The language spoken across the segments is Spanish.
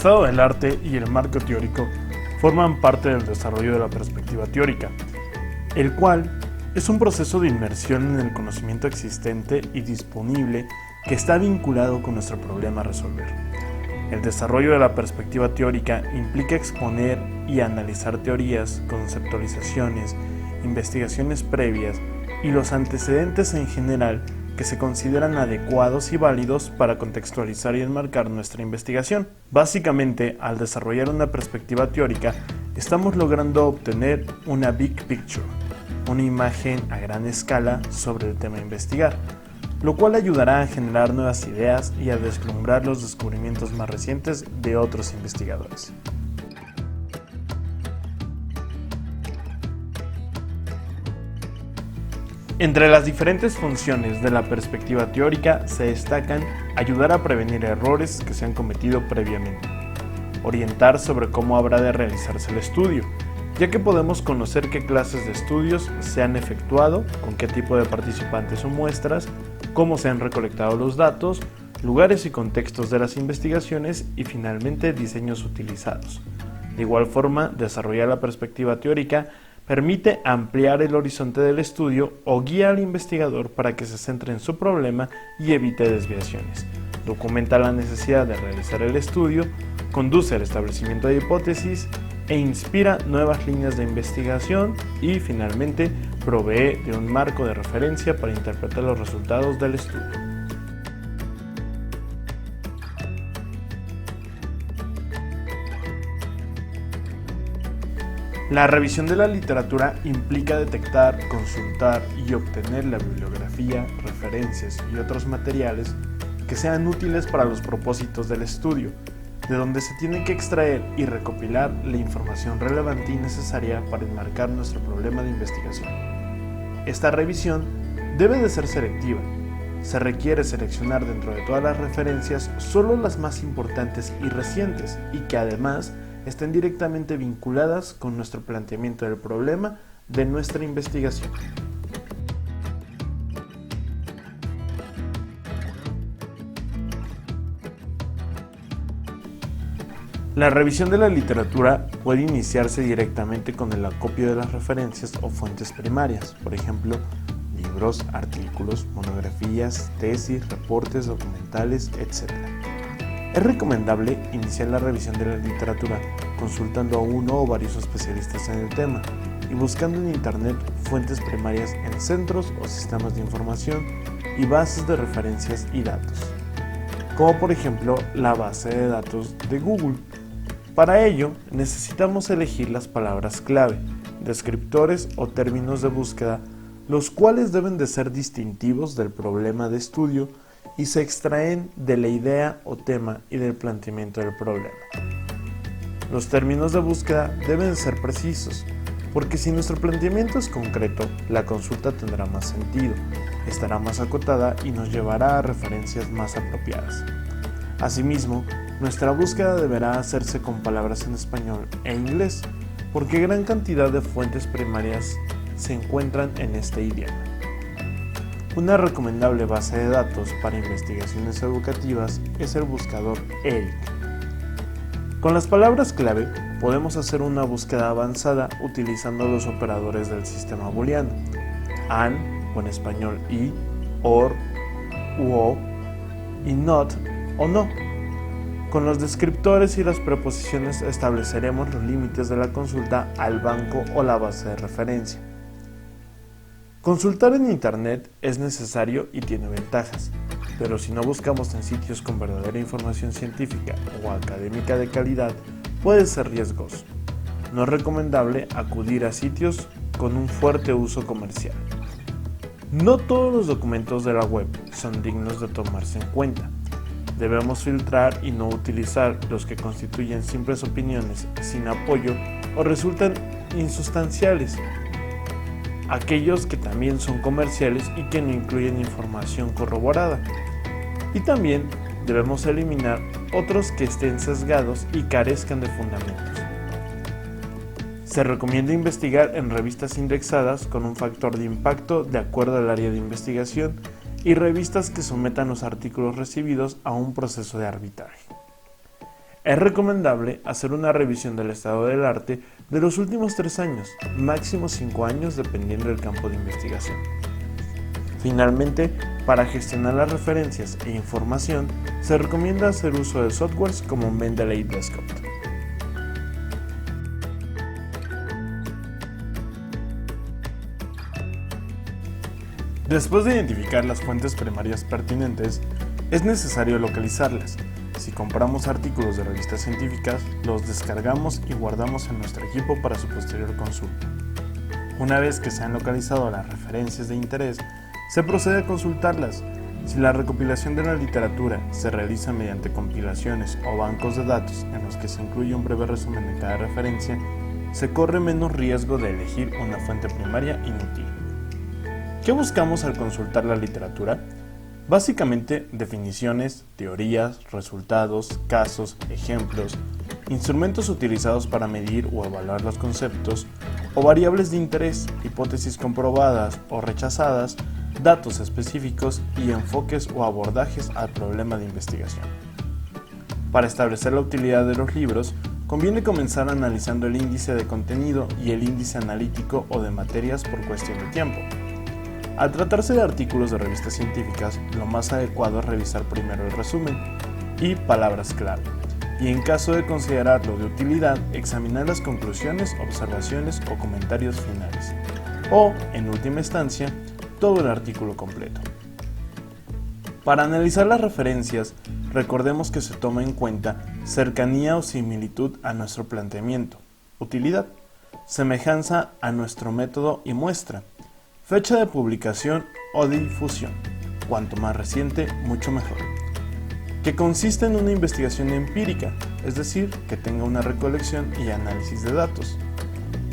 estado del arte y el marco teórico forman parte del desarrollo de la perspectiva teórica, el cual es un proceso de inmersión en el conocimiento existente y disponible que está vinculado con nuestro problema a resolver. El desarrollo de la perspectiva teórica implica exponer y analizar teorías, conceptualizaciones, investigaciones previas y los antecedentes en general que se consideran adecuados y válidos para contextualizar y enmarcar nuestra investigación. Básicamente, al desarrollar una perspectiva teórica, estamos logrando obtener una big picture, una imagen a gran escala sobre el tema a investigar, lo cual ayudará a generar nuevas ideas y a deslumbrar los descubrimientos más recientes de otros investigadores. Entre las diferentes funciones de la perspectiva teórica se destacan ayudar a prevenir errores que se han cometido previamente, orientar sobre cómo habrá de realizarse el estudio, ya que podemos conocer qué clases de estudios se han efectuado, con qué tipo de participantes o muestras, cómo se han recolectado los datos, lugares y contextos de las investigaciones y finalmente diseños utilizados. De igual forma, desarrollar la perspectiva teórica permite ampliar el horizonte del estudio o guía al investigador para que se centre en su problema y evite desviaciones. Documenta la necesidad de realizar el estudio, conduce al establecimiento de hipótesis e inspira nuevas líneas de investigación y, finalmente, provee de un marco de referencia para interpretar los resultados del estudio. La revisión de la literatura implica detectar, consultar y obtener la bibliografía, referencias y otros materiales que sean útiles para los propósitos del estudio, de donde se tiene que extraer y recopilar la información relevante y necesaria para enmarcar nuestro problema de investigación. Esta revisión debe de ser selectiva. Se requiere seleccionar dentro de todas las referencias solo las más importantes y recientes y que además estén directamente vinculadas con nuestro planteamiento del problema de nuestra investigación. La revisión de la literatura puede iniciarse directamente con el acopio de las referencias o fuentes primarias, por ejemplo, libros, artículos, monografías, tesis, reportes, documentales, etc. Es recomendable iniciar la revisión de la literatura consultando a uno o varios especialistas en el tema y buscando en Internet fuentes primarias en centros o sistemas de información y bases de referencias y datos, como por ejemplo la base de datos de Google. Para ello, necesitamos elegir las palabras clave, descriptores o términos de búsqueda, los cuales deben de ser distintivos del problema de estudio y se extraen de la idea o tema y del planteamiento del problema. Los términos de búsqueda deben ser precisos, porque si nuestro planteamiento es concreto, la consulta tendrá más sentido, estará más acotada y nos llevará a referencias más apropiadas. Asimismo, nuestra búsqueda deberá hacerse con palabras en español e inglés, porque gran cantidad de fuentes primarias se encuentran en este idioma. Una recomendable base de datos para investigaciones educativas es el buscador ERIC. Con las palabras clave podemos hacer una búsqueda avanzada utilizando los operadores del sistema booleano, AND o en español y, OR, UO y NOT o no. Con los descriptores y las preposiciones estableceremos los límites de la consulta al banco o la base de referencia. Consultar en Internet es necesario y tiene ventajas, pero si no buscamos en sitios con verdadera información científica o académica de calidad, puede ser riesgoso. No es recomendable acudir a sitios con un fuerte uso comercial. No todos los documentos de la web son dignos de tomarse en cuenta. Debemos filtrar y no utilizar los que constituyen simples opiniones sin apoyo o resultan insustanciales. Aquellos que también son comerciales y que no incluyen información corroborada. Y también debemos eliminar otros que estén sesgados y carezcan de fundamentos. Se recomienda investigar en revistas indexadas con un factor de impacto de acuerdo al área de investigación y revistas que sometan los artículos recibidos a un proceso de arbitraje. Es recomendable hacer una revisión del estado del arte de los últimos 3 años, máximo 5 años dependiendo del campo de investigación. Finalmente, para gestionar las referencias e información, se recomienda hacer uso de softwares como Mendeley Desktop. Después de identificar las fuentes primarias pertinentes, es necesario localizarlas. Si compramos artículos de revistas científicas, los descargamos y guardamos en nuestro equipo para su posterior consulta. Una vez que se han localizado las referencias de interés, se procede a consultarlas. Si la recopilación de la literatura se realiza mediante compilaciones o bancos de datos en los que se incluye un breve resumen de cada referencia, se corre menos riesgo de elegir una fuente primaria inútil. ¿Qué buscamos al consultar la literatura? Básicamente, definiciones, teorías, resultados, casos, ejemplos, instrumentos utilizados para medir o evaluar los conceptos, o variables de interés, hipótesis comprobadas o rechazadas, datos específicos y enfoques o abordajes al problema de investigación. Para establecer la utilidad de los libros, conviene comenzar analizando el índice de contenido y el índice analítico o de materias por cuestión de tiempo. Al tratarse de artículos de revistas científicas, lo más adecuado es revisar primero el resumen y palabras clave, y en caso de considerarlo de utilidad, examinar las conclusiones, observaciones o comentarios finales, o, en última instancia, todo el artículo completo. Para analizar las referencias, recordemos que se toma en cuenta cercanía o similitud a nuestro planteamiento, utilidad, semejanza a nuestro método y muestra, fecha de publicación o de difusión, cuanto más reciente, mucho mejor. Que consiste en una investigación empírica, es decir, que tenga una recolección y análisis de datos,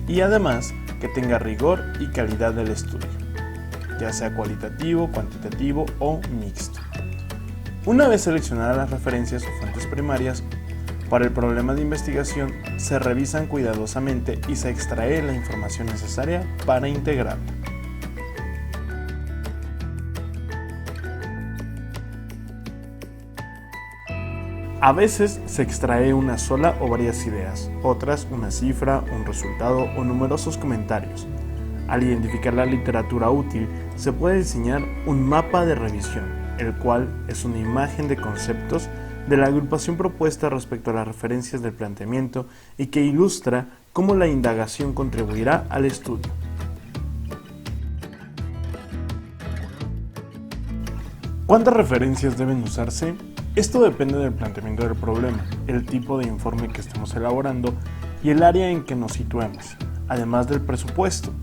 y además que tenga rigor y calidad del estudio, ya sea cualitativo, cuantitativo o mixto. Una vez seleccionadas las referencias o fuentes primarias, para el problema de investigación se revisan cuidadosamente y se extrae la información necesaria para integrarla. A veces se extrae una sola o varias ideas, otras una cifra, un resultado o numerosos comentarios. Al identificar la literatura útil, se puede diseñar un mapa de revisión, el cual es una imagen de conceptos de la agrupación propuesta respecto a las referencias del planteamiento y que ilustra cómo la indagación contribuirá al estudio. ¿Cuántas referencias deben usarse? Esto depende del planteamiento del problema, el tipo de informe que estemos elaborando y el área en que nos situemos, además del presupuesto.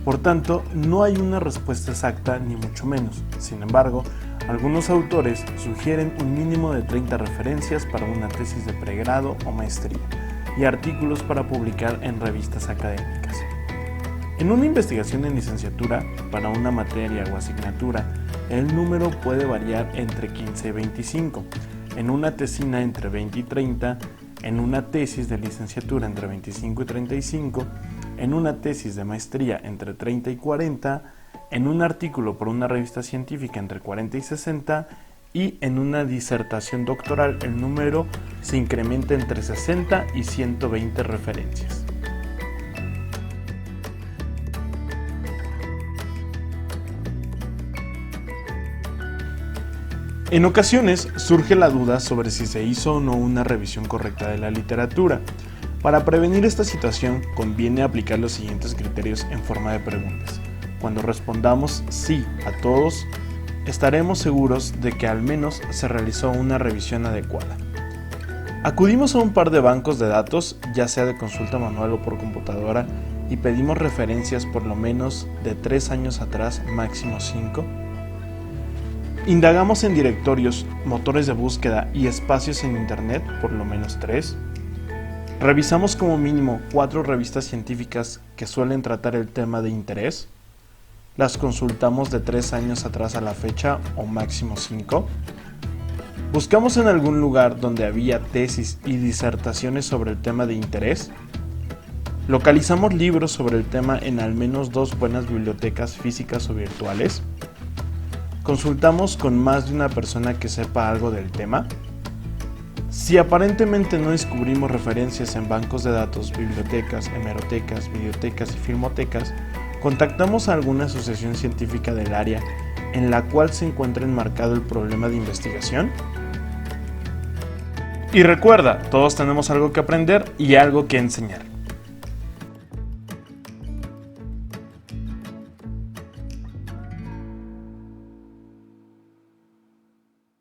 Por tanto, no hay una respuesta exacta ni mucho menos. Sin embargo, algunos autores sugieren un mínimo de 30 referencias para una tesis de pregrado o maestría y artículos para publicar en revistas académicas. En una investigación en licenciatura, para una materia o asignatura, el número puede variar entre 15 y 25, en una tesina entre 20 y 30, en una tesis de licenciatura entre 25 y 35, en una tesis de maestría entre 30 y 40, en un artículo por una revista científica entre 40 y 60 y en una disertación doctoral el número se incrementa entre 60 y 120 referencias. En ocasiones surge la duda sobre si se hizo o no una revisión correcta de la literatura. Para prevenir esta situación, conviene aplicar los siguientes criterios en forma de preguntas. Cuando respondamos sí a todos, estaremos seguros de que al menos se realizó una revisión adecuada. Acudimos a un par de bancos de datos, ya sea de consulta manual o por computadora, y pedimos referencias por lo menos de 3 años atrás, máximo 5. Indagamos en directorios, motores de búsqueda y espacios en Internet, por lo menos 3. Revisamos como mínimo 4 revistas científicas que suelen tratar el tema de interés. Las consultamos de 3 años atrás a la fecha o máximo 5. Buscamos en algún lugar donde había tesis y disertaciones sobre el tema de interés. Localizamos libros sobre el tema en al menos 2 buenas bibliotecas físicas o virtuales. Consultamos con más de una persona que sepa algo del tema. Si aparentemente no descubrimos referencias en bancos de datos, bibliotecas, hemerotecas, videotecas y filmotecas, contactamos a alguna asociación científica del área en la cual se encuentra enmarcado el problema de investigación. Y recuerda, todos tenemos algo que aprender y algo que enseñar.